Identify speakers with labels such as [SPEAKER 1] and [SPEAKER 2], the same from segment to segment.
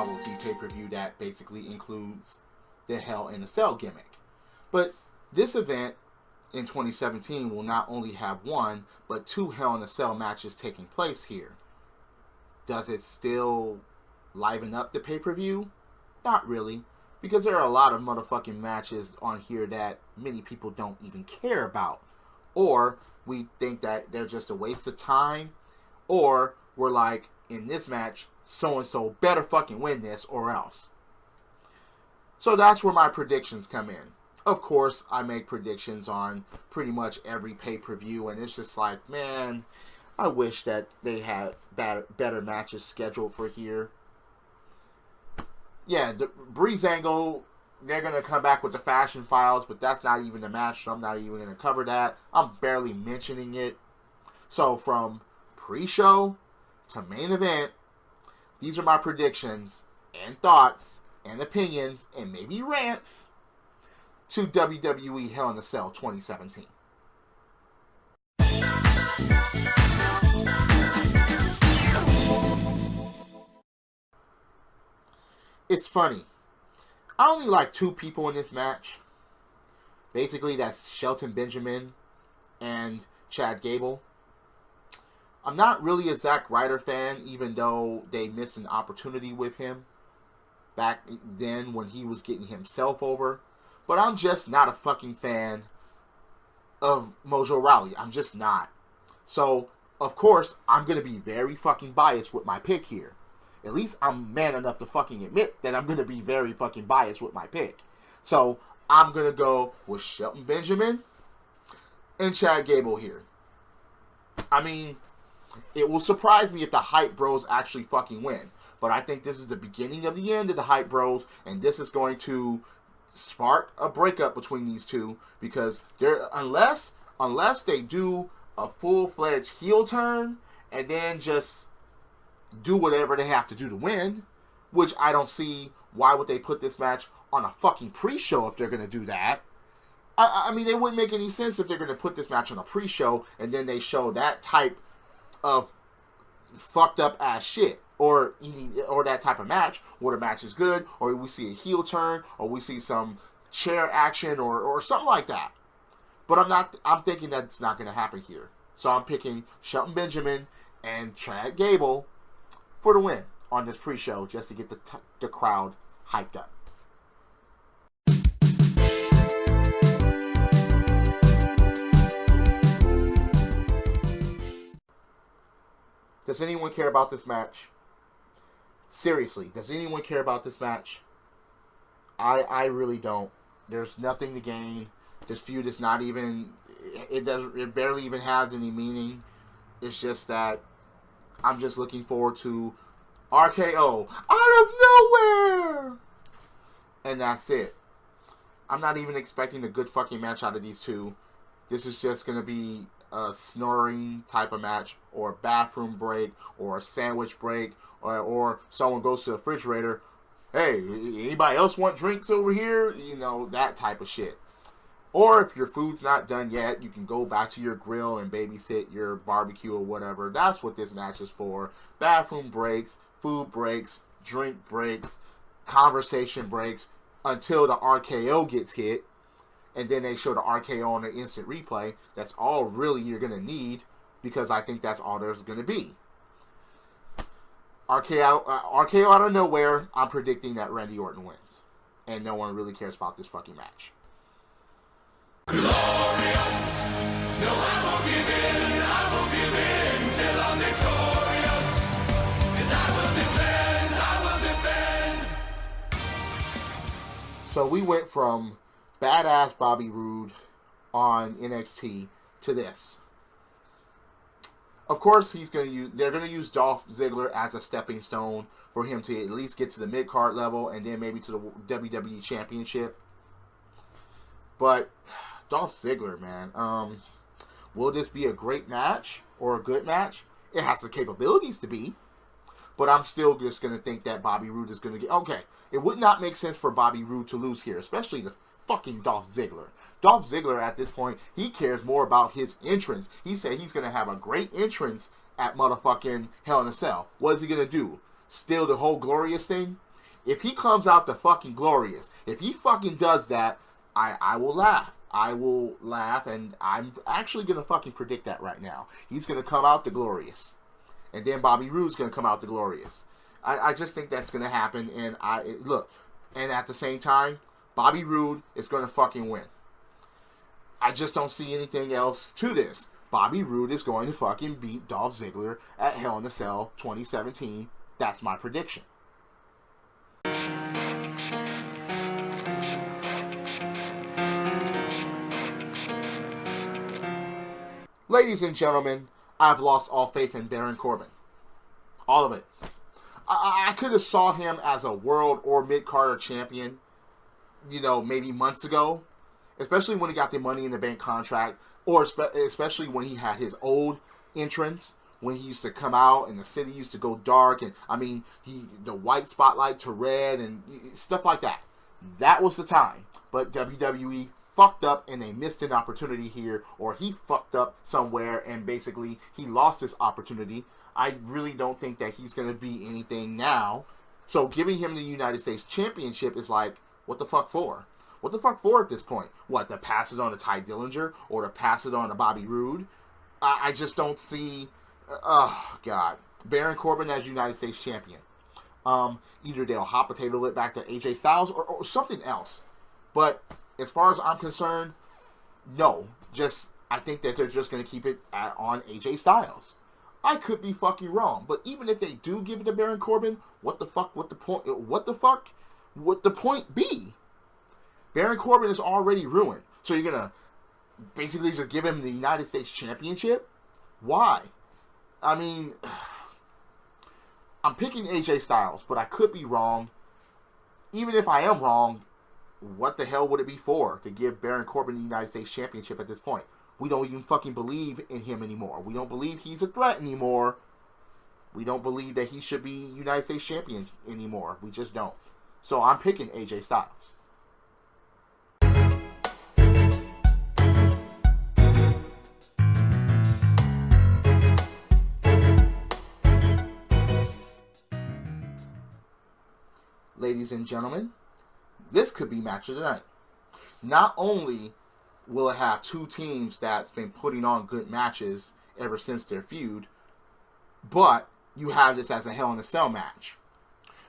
[SPEAKER 1] novelty pay-per-view that basically includes the Hell in a Cell gimmick. But this event in 2017 will not only have one, but two Hell in a Cell matches taking place here. Does it still liven up the pay-per-view? Not really, because there are a lot of motherfucking matches on here that many people don't even care about. Or we think that they're just a waste of time, or we're like, in this match, so-and-so better fucking win this or else. So that's where my predictions come in. Of course, I make predictions on pretty much every pay-per-view, and it's just like, man, I wish that they had better matches scheduled for here. Yeah, the Breezango, they're going to come back with the Fashion Files, but that's not even the match, so I'm not even going to cover that. I'm barely mentioning it. So from pre-show to main event, these are my predictions and thoughts and opinions and maybe rants to WWE Hell in a Cell 2017. It's funny. I only like two people in this match. Basically, that's Shelton Benjamin and Chad Gable. I'm not really a Zack Ryder fan, even though they missed an opportunity with him back then when he was getting himself over. But I'm just not a fucking fan of Mojo Rawley. I'm just not. So, of course, I'm going to be very fucking biased with my pick here. At least I'm man enough to fucking admit that I'm going to be very fucking biased with my pick. So, I'm going to go with Shelton Benjamin and Chad Gable here. I mean, it will surprise me if the Hype Bros actually fucking win. But I think this is the beginning of the end of the Hype Bros, and this is going to spark a breakup between these two, because they're unless they do a full-fledged heel turn and then just do whatever they have to do to win, which I don't see why would they put this match on a fucking pre-show if they're going to do that. I mean, it wouldn't make any sense if they're going to put this match on a pre-show and then they show that type of fucked up ass shit. Or that type of match where the match is good, or we see a heel turn, or we see some chair action, or something like that. But I'm thinking that's not going to happen here. So I'm picking Shelton Benjamin and Chad Gable for the win on this pre-show, just to get the crowd hyped up. Does anyone care about this match? Seriously, does anyone care about this match? I really don't. There's nothing to gain. This feud is not even, it barely even has any meaning. It's just that I'm just looking forward to RKO out of nowhere. And that's it. I'm not even expecting a good fucking match out of these two. This is just going to be a snoring type of match, or a bathroom break, or a sandwich break, or someone goes to the refrigerator, hey, anybody else want drinks over here? You know, that type of shit. Or if your food's not done yet, you can go back to your grill and babysit your barbecue or whatever. That's what this match is for. Bathroom breaks, food breaks, drink breaks, conversation breaks, until the RKO gets hit. And then they show the RKO on the instant replay. That's all really you're going to need, because I think that's all there's going to be. RKO out of nowhere, I'm predicting that Randy Orton wins. And no one really cares about this fucking match.
[SPEAKER 2] Glorious. No, I won't give in till I'm victorious. And I will defend.
[SPEAKER 1] So we went from badass Bobby Roode on NXT to this. Of course, they're going to use Dolph Ziggler as a stepping stone for him to at least get to the mid-card level and then maybe to the WWE Championship. But Dolph Ziggler, man, will this be a great match or a good match? It has the capabilities to be. But I'm still just going to think that Bobby Roode is going to get... Okay, it would not make sense for Bobby Roode to lose here, especially the fucking Dolph Ziggler. Dolph Ziggler, at this point, he cares more about his entrance. He said he's going to have a great entrance at motherfucking Hell in a Cell. What is he going to do? Steal the whole Glorious thing? If he comes out the fucking glorious, if he fucking does that, I will laugh. I will laugh, and I'm actually going to fucking predict that right now. He's going to come out the glorious. And then Bobby Roode's going to come out the glorious. I just think that's going to happen, and look, and at the same time, Bobby Roode is going to fucking win. I just don't see anything else to this. Bobby Roode is going to fucking beat Dolph Ziggler at Hell in a Cell 2017. That's my prediction. Ladies and gentlemen, I've lost all faith in Baron Corbin. All of it. I could have saw him as a world or mid-carder champion, maybe months ago. Especially when he got the Money in the Bank contract. Or especially when he had his old entrance. When he used to come out and the city used to go dark. And, the white spotlight to red and stuff like that. That was the time. But WWE fucked up and they missed an opportunity here, or he fucked up somewhere and basically he lost this opportunity. I really don't think that he's going to be anything now. So giving him the United States Championship is like, what the fuck for? What the fuck for at this point? What, to pass it on to Ty Dillinger or to pass it on to Bobby Roode? I just don't see, oh God, Baron Corbin as United States Champion. Either they'll hot potato it back to AJ Styles or something else. But as far as I'm concerned, no. I think that they're just going to keep it on AJ Styles. I could be fucking wrong. But even if they do give it to Baron Corbin, what the fuck would the point be? Baron Corbin is already ruined. So you're going to basically just give him the United States Championship? Why? I'm picking AJ Styles, but I could be wrong. Even if I am wrong, what the hell would it be for to give Baron Corbin the United States Championship at this point? We don't even fucking believe in him anymore. We don't believe he's a threat anymore. We don't believe that he should be United States Champion anymore. We just don't. So I'm picking AJ Styles. Ladies and gentlemen, this could be match of the night. Not only will it have two teams that's been putting on good matches ever since their feud, but you have this as a Hell in a Cell match.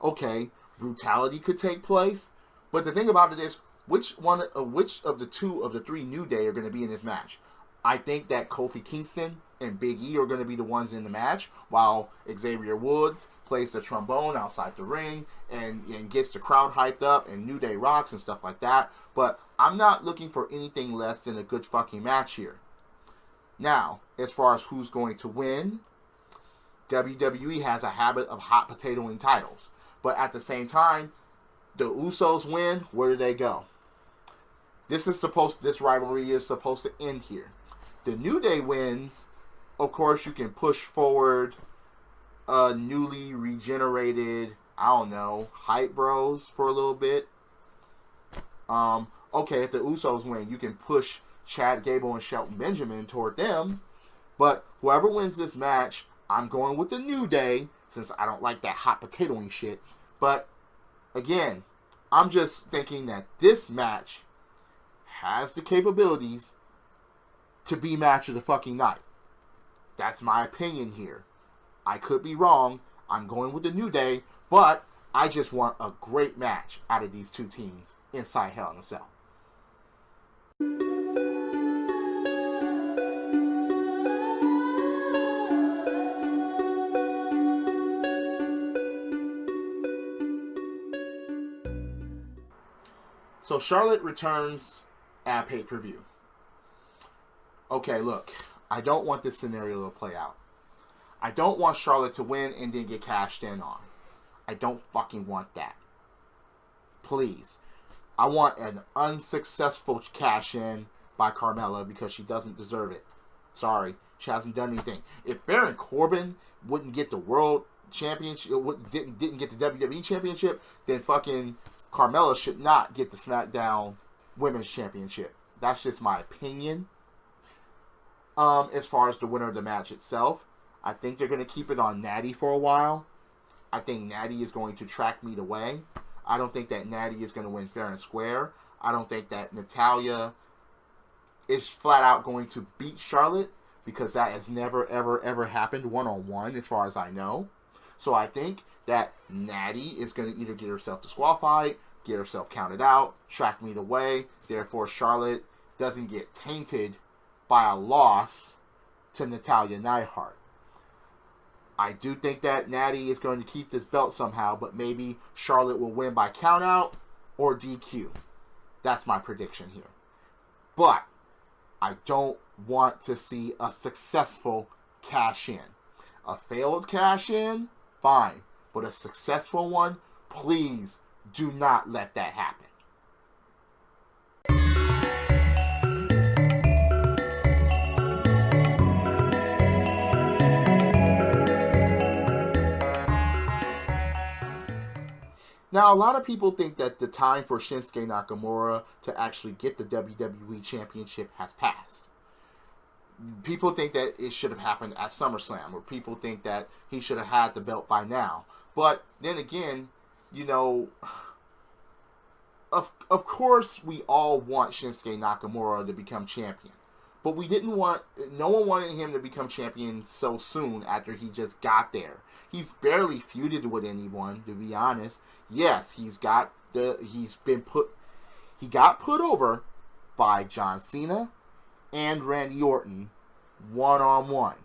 [SPEAKER 1] Okay, brutality could take place, but the thing about it is, which of the three New Day are going to be in this match? I think that Kofi Kingston and Big E are going to be the ones in the match, while Xavier Woods plays the trombone outside the ring and gets the crowd hyped up and New Day rocks and stuff like that. But I'm not looking for anything less than a good fucking match here. Now, as far as who's going to win, WWE has a habit of hot potatoing titles. But at the same time, the Usos win, where do they go? This rivalry is supposed to end here. The New Day wins. Of course, you can push forward a newly regenerated, Hype Bros for a little bit. Okay, if the Usos win, you can push Chad Gable and Shelton Benjamin toward them. But whoever wins this match, I'm going with the New Day, since I don't like that hot potatoing shit. But, again, I'm just thinking that this match has the capabilities to be match of the fucking night. That's my opinion here. I could be wrong. I'm going with the New Day, but I just want a great match out of these two teams inside Hell in a Cell. So Charlotte returns at pay-per-view. Okay, look, I don't want this scenario to play out. I don't want Charlotte to win and then get cashed in on. I don't fucking want that. Please. I want an unsuccessful cash in by Carmella because she doesn't deserve it. Sorry, she hasn't done anything. If Baron Corbin wouldn't get the World Championship, didn't get the WWE Championship, then fucking Carmella should not get the SmackDown Women's Championship. That's just my opinion. As far as the winner of the match itself, I think they're going to keep it on Natty for a while. I think Natty is going to track meet away. I don't think that Natty is going to win fair and square. I don't think that Natalya is flat out going to beat Charlotte, because that has never, ever, ever happened one-on-one as far as I know. So I think that Natty is going to either get herself disqualified, get herself counted out, track meet away. Therefore, Charlotte doesn't get tainted by a loss to Natalya Neidhart. I do think that Natty is going to keep this belt somehow, but maybe Charlotte will win by countout or DQ. That's my prediction here. But I don't want to see a successful cash-in. A failed cash-in, fine. But a successful one, please do not let that happen. Now, a lot of people think that the time for Shinsuke Nakamura to actually get the WWE Championship has passed. People think that it should have happened at SummerSlam, or people think that he should have had the belt by now. But then again, you know, of course we all want Shinsuke Nakamura to become champion. But no one wanted him to become champion so soon after he just got there. He's barely feuded with anyone, to be honest. Yes, he got put over by John Cena and Randy Orton one-on-one.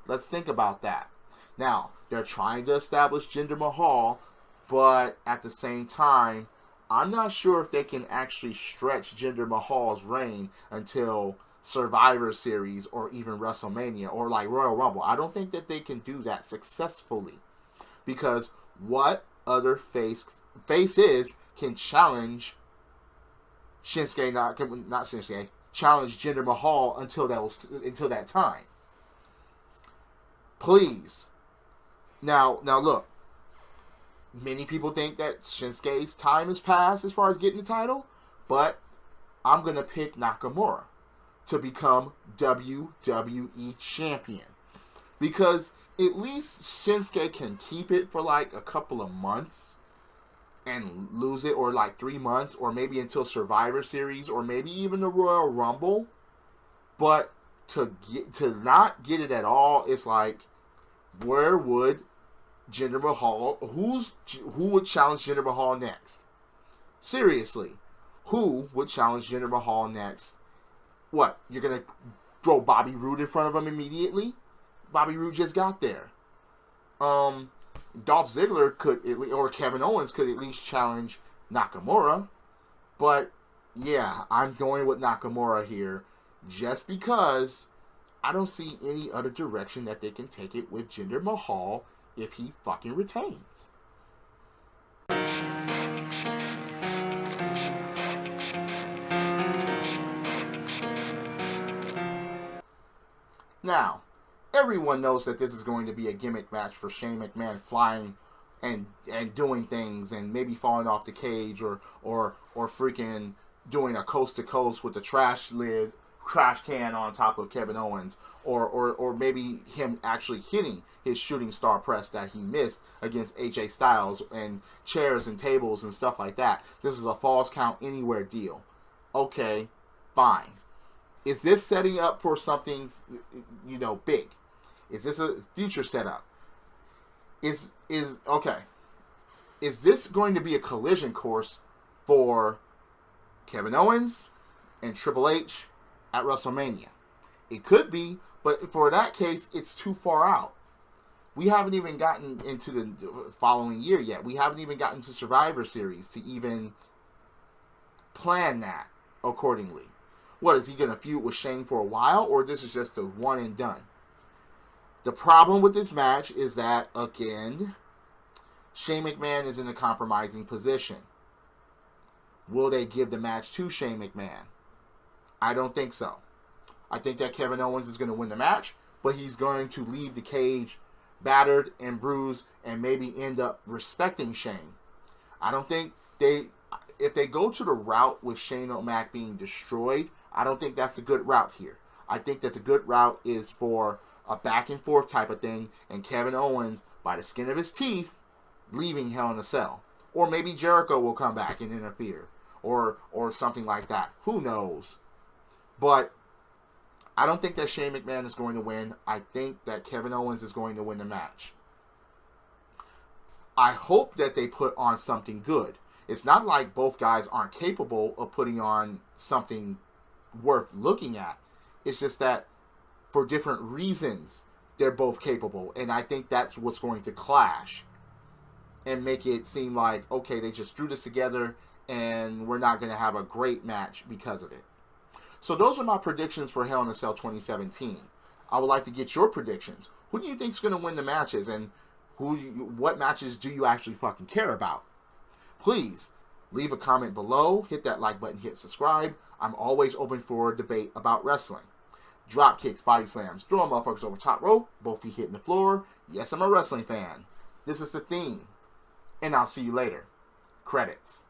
[SPEAKER 1] Let's think about that. Now, they're trying to establish Jinder Mahal, but at the same time, I'm not sure if they can actually stretch Jinder Mahal's reign until Survivor Series or even WrestleMania or like Royal Rumble. I don't think that they can do that successfully, because what other faces can challenge challenge Jinder Mahal until that time? Please. Now look. Many people think that Shinsuke's time has passed as far as getting the title, but I'm going to pick Nakamura to become WWE Champion. Because at least Shinsuke can keep it for like a couple of months and lose it, or like 3 months, or maybe until Survivor Series, or maybe even the Royal Rumble. But to not get it at all, it's like, where would Jinder Mahal, who would challenge Jinder Mahal next? Seriously, who would challenge Jinder Mahal next? What, you're gonna throw Bobby Roode in front of him immediately? Bobby Roode just got there. Dolph Ziggler could, or Kevin Owens could at least challenge Nakamura. But yeah, I'm going with Nakamura here, just because I don't see any other direction that they can take it with Jinder Mahal if he fucking retains. Now, everyone knows that this is going to be a gimmick match for Shane McMahon flying and doing things and maybe falling off the cage or freaking doing a coast to coast with the trash can on top of Kevin Owens, or maybe him actually hitting his shooting star press that he missed against AJ Styles, and chairs and tables and stuff like that. This is a Falls Count Anywhere deal. Okay, fine. Is this setting up for something, big? Is this a future setup? Is this going to be a collision course for Kevin Owens and Triple H at WrestleMania? It could be, but for that case, it's too far out. We haven't even gotten into the following year yet. We haven't even gotten to Survivor Series to even plan that accordingly. What, is he going to feud with Shane for a while, or this is just a one and done? The problem with this match is that, again, Shane McMahon is in a compromising position. Will they give the match to Shane McMahon? I don't think so. I think that Kevin Owens is going to win the match, but he's going to leave the cage battered and bruised and maybe end up respecting Shane. I don't think if they go to the route with Shane O'Mac being destroyed, I don't think that's a good route here. I think that the good route is for a back and forth type of thing, and Kevin Owens, by the skin of his teeth, leaving Hell in a Cell. Or maybe Jericho will come back and interfere. Or something like that. Who knows? But I don't think that Shane McMahon is going to win. I think that Kevin Owens is going to win the match. I hope that they put on something good. It's not like both guys aren't capable of putting on something worth looking at. It's just that for different reasons, they're both capable. And I think that's what's going to clash and make it seem like, okay, they just threw this together and we're not going to have a great match because of it. So those are my predictions for Hell in a Cell 2017. I would like to get your predictions. Who do you think is going to win the matches, and what matches do you actually fucking care about? Please leave a comment below, hit that like button, hit subscribe. I'm always open for debate about wrestling. Drop kicks, body slams, throwing motherfuckers over top rope, both feet hitting the floor. Yes, I'm a wrestling fan. This is the theme. And I'll see you later. Credits.